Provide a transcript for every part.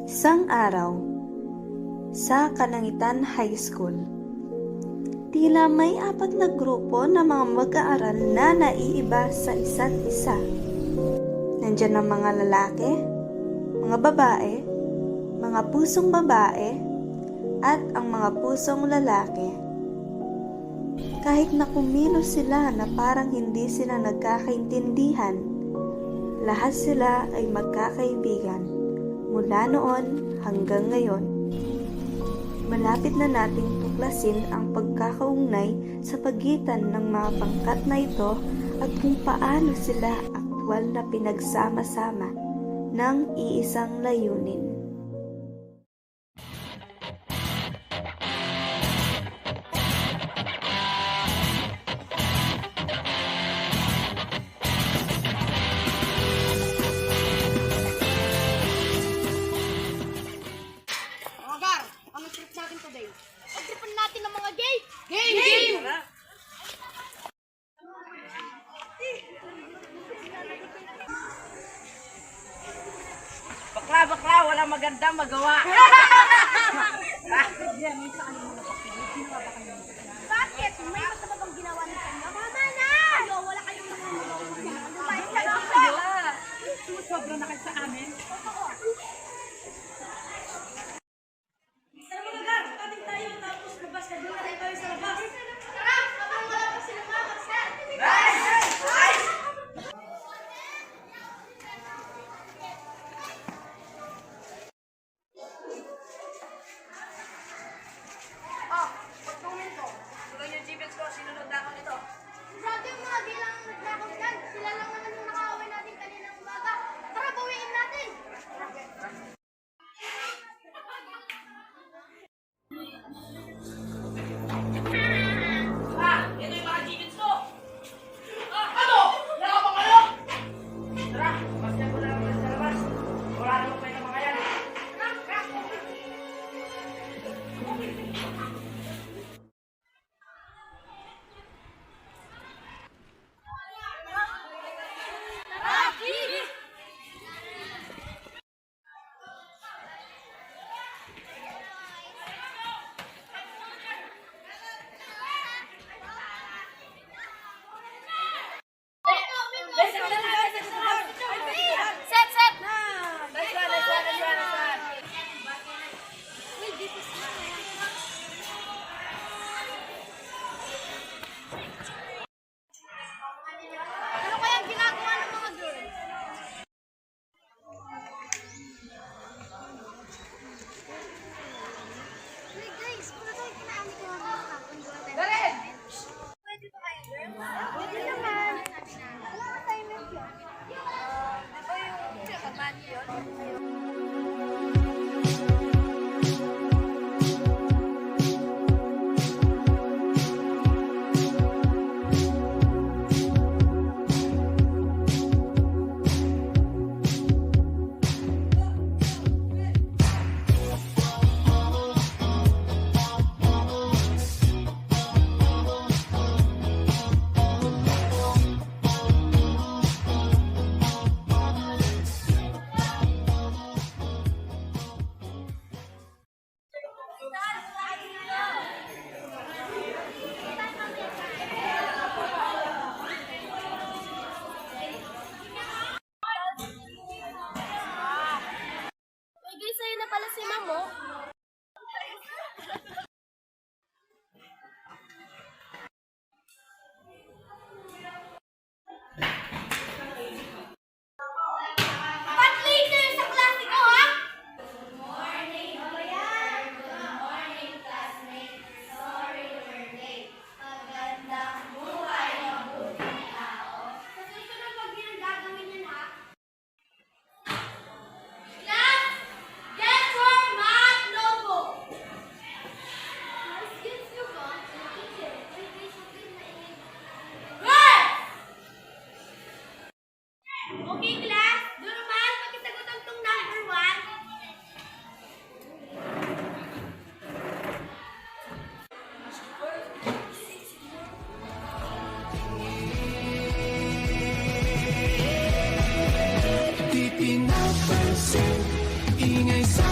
Isang araw, sa Kalangitan High School, tila may 4 na grupo ng mga mag-aaral na naiiba sa isa't isa. Nandiyan ang mga lalaki, mga babae, mga pusong babae, at ang mga pusong lalaki. Kahit na kumilos sila na parang hindi sila nagkakaintindihan, lahat sila ay magkakaibigan mula noon hanggang ngayon. Malapit na nating tuklasin ang pagkakaugnay sa pagitan ng mga pangkat na ito at kung paano sila aktwal na pinagsama-sama ng iisang layunin. Pag-tripan natin ng mga gay! Game! Bakla, wala magandang magawa. Bakit? May masama bang ginawa ni kanya? Mama na! Ayo, wala kayong lumayas ka lang ba? Sobra na kayo sa amin. Grabe yung mga bilang nagnakaw yan. Sila lang naman yung nakaaway natin kaninang umaga. Tara, bawiin natin! Ito yung mga chickens ko. Ano? Nakapang kayo? Tara, masyan ko na naman sa labas. Wala naman kayo ng mga yan. Set! Nice one. Ano kayang ginagawa ng mga girls? Hey guys, puro tayo kinaamit ko mga hapon. Dali! Pwede ba kayo, girls? Pwede naman. Wala ka assignment yun. Di ba yung pinakaman yun? Uy guys, sa'yo na pala si Mamo. Ba't late kayo sa klase ko, ha? Sa susunod, wag niyo nang gagawin yan, ha? Class, get your math notebook. Good! Okay, class. Doon naman, pagkitagot ang tong number 1. Di pinapansin, ingay sa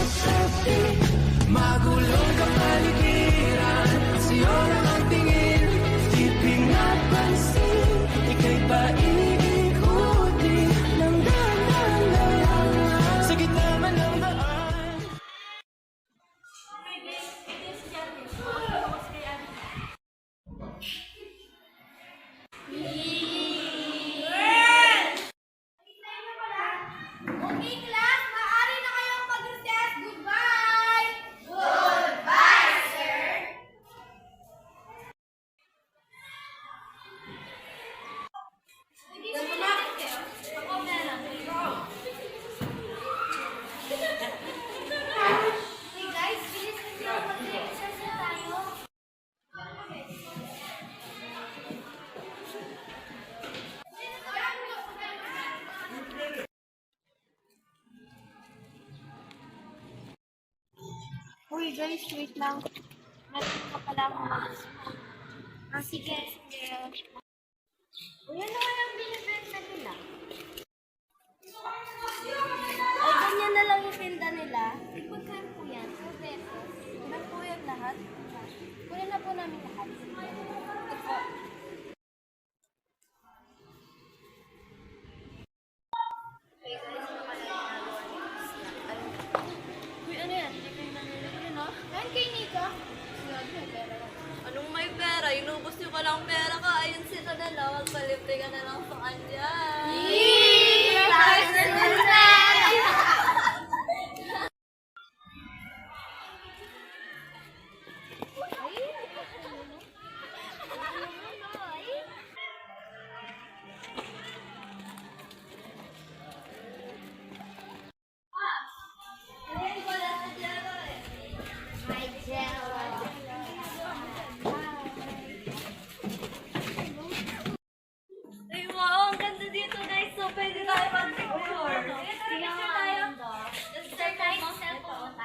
Uy, guys, wait lang. Meron pa pala akong sige. Uy, ano kaya ang binibenta nila? Ay, ganyan na lang yung tinda nila. Magkano po yan? 2 pesos. Ilan po yan lahat? Kunin na po namin lahat. Ito po. Uy, ano yan? Hindi kayo nangyayari, no? Ayun kay Nika. Sinabi may pera ka. Anong may pera? Inubos niyo pa lang pera ka. Ayun sila na lang. Magpalibre ka na lang sa kanya. Ay, wow. Ang ganda dito, guys. So, pwede tayo mag-picture. Sige tayo. Just start tayo ng cellphone.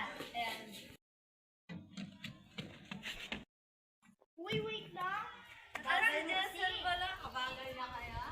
Uy, wait lang. Parang Jessel pala. Kabagal na kaya?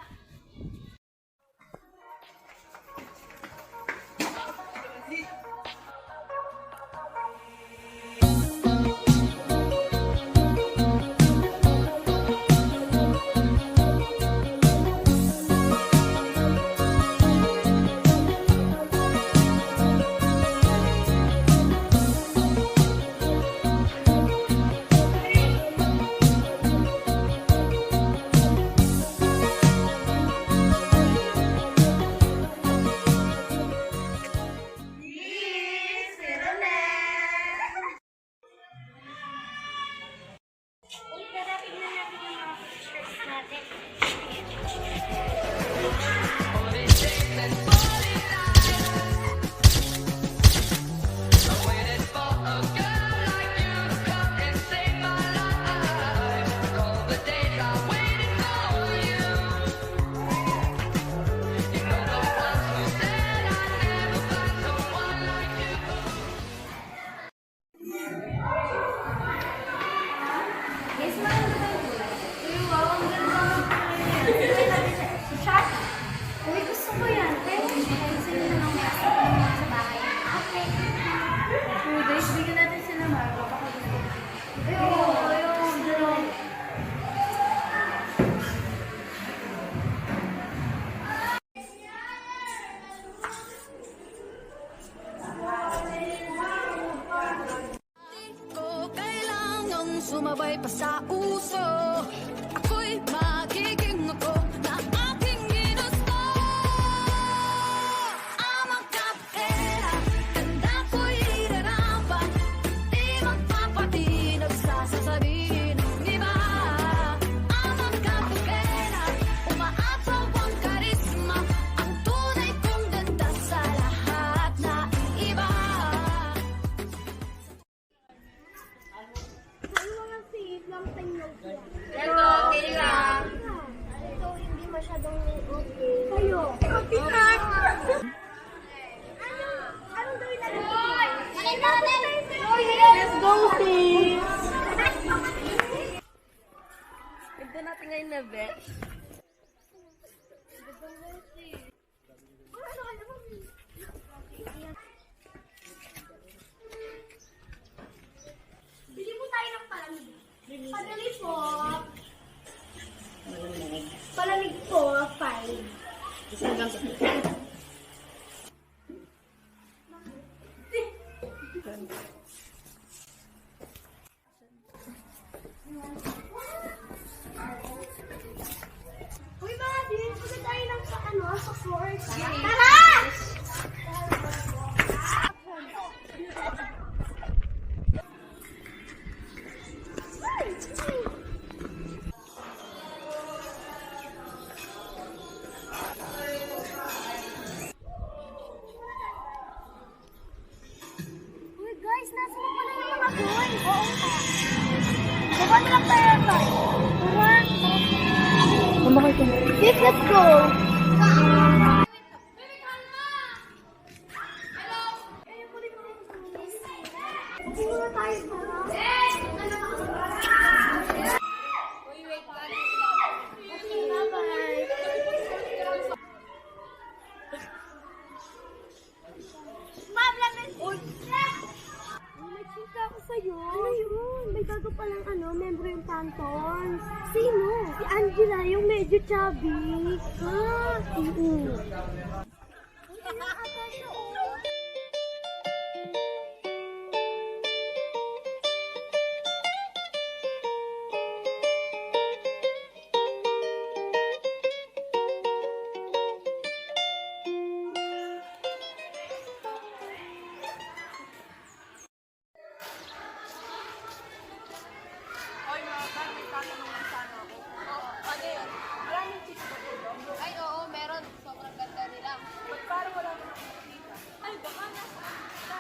Uy, tara, tignan natin yung mga pictures natin. Yes, ma'am. Uy, wow, ang ganda. Shot. Uy, gusto ko yan. Pero, sino na lang may asap sa bahay. Okay. Uy, guys, bigyan natin sila Margo. Ayun, ayun. Ko kailangan sumabay pa sa uso. Ako'y magiging ako na aking ginusto. Amang kapera, ganda ko'y irarapan. Di magpapatinag sa sasabihin ng iba. Amang kapera, umaapaw ang karisma. Ang tunay kong ganda sa lahat na iba. Yung mga save lang sa inyo. Ito, okay lang. Ito, hindi masyadong okay. Kayo. Okay na. Anong gawin natin? Let's go, sis! Ito natin ngayon na bet. Bili po tayo ng palamig. Padali po. Palamig po, 5. Uy, mga bili po na tayo ng sa floor. Tara! Uy, guys, nasa na pala yung mga coins. Oo nga. Baba na lang tayo ito. Yes, let's go. Hello. Cantons. Sino? Si Angela, yung medyo chubby. Ah, oo. Ayun ata siya, oh. Ay, oo, meron. Sobrang ganda nila. Parang wala mo nakikita. Ay, baka nasa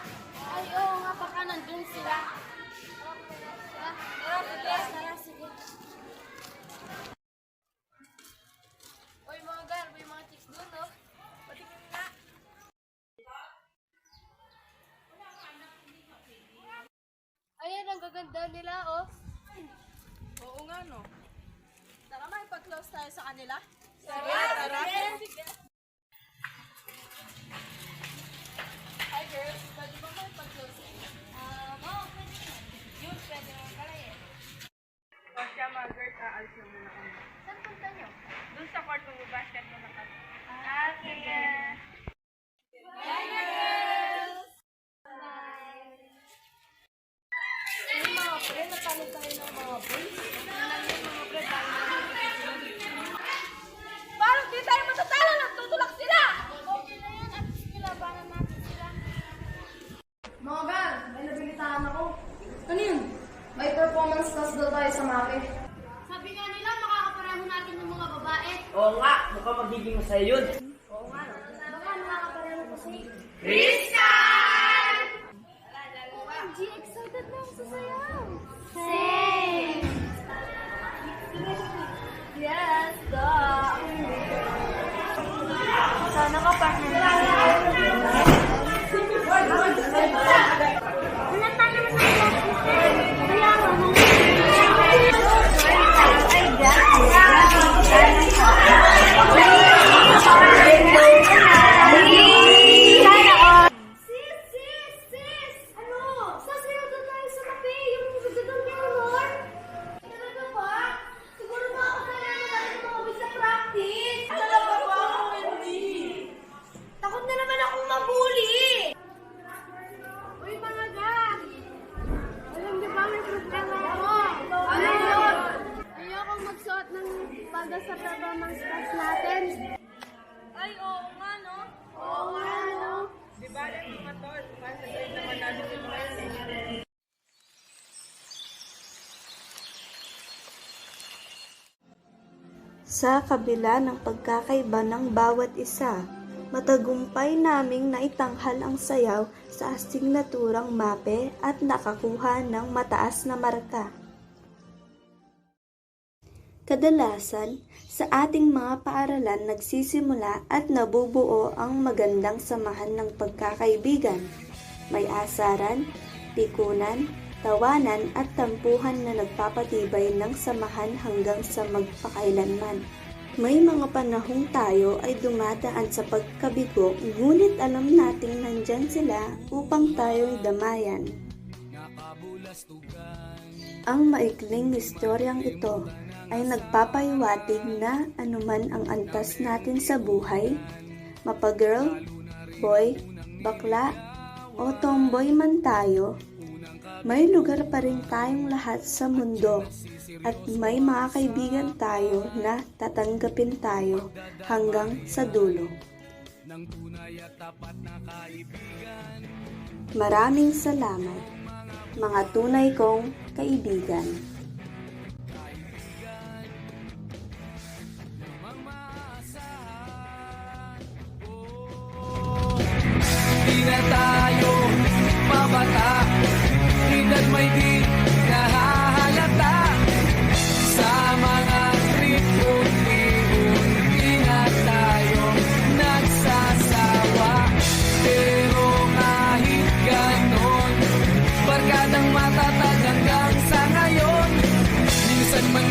Ay, oo nga, baka nandun sila. Tara, sige. Uy, mga gar, may mga chicks dun, no? Patingin nga. Ayan, ang gaganda nila, oh. Oo nga, no? Tara, may pag-close tayo sa kanila. Sige, Tara. Hi, girls. Pwede ba may pag-close? Oo, pwede na. Yun, pwede naman pala eh. O siya, mga girls, aalis na muna kami. Saan punta nyo? Doon sa court, mag-basket muna kami. Sige. Mga pre, natalo tayo ng mga boys. Mga pre, Parang di tayo matatalo, nagtutulak sila! okay na yan at kilabanan natin sila. Mga gan, may nabilitaan ako. Ano yun? May performance class daw tayo sa MAPE. Sabi nga nila, makakapareho natin ng mga babae. Oo nga, mukhang magiging masaya yun. Baka makakapareho kasi. OMG, excited na ako sa sayaw. Same! Yes, sana ka partner. Wala tayo naman sa kaya Sis! Ano? Sasayaw doon tayo sa kape, yung gagawin ni Honor. Talaga ba? Siguro makakasaya na tayo ng mga sa practice. Talaga ba? Hindi. Takot na naman akong mabuli. Uy, mga gan! Alam niyo ba may problema ako? Ano yun? Ayokong magsuot ng paga sa performance class natin. Ay, oo nga, no? Oo nga, no? Di ba, mga tol? Masasayit naman natin yung mga yun. Sa kabila ng pagkakaiba ng bawat isa, matagumpay naming naitanghal ang sayaw sa asignaturang MAPE at nakakuha ng mataas na marka. Kadalasan, sa ating mga paaralan nagsisimula at nabubuo ang magandang samahan ng pagkakaibigan. May asaran, pikunan, tawanan at tampuhan na nagpapatibay ng samahan hanggang sa magpakailanman. May mga panahong tayo ay dumadaan sa pagkabigo, ngunit alam nating nandyan sila upang tayo'y damayan. Ang maikling istoryang ito ay nagpapahiwatig na anuman ang antas natin sa buhay, mapa-girl, boy, bakla, o tomboy man tayo, may lugar pa rin tayong lahat sa mundo at may mga kaibigan tayo na tatanggapin tayo hanggang sa dulo. Maraming salamat, mga tunay kong kaibigan. Di na tayo mabata, edad may di nahahalata. Sa mga trip unti-unti na tayo nagsasawa. Pero kahit ganon, barkadang matatag hanggang sa ngayon. Minsan man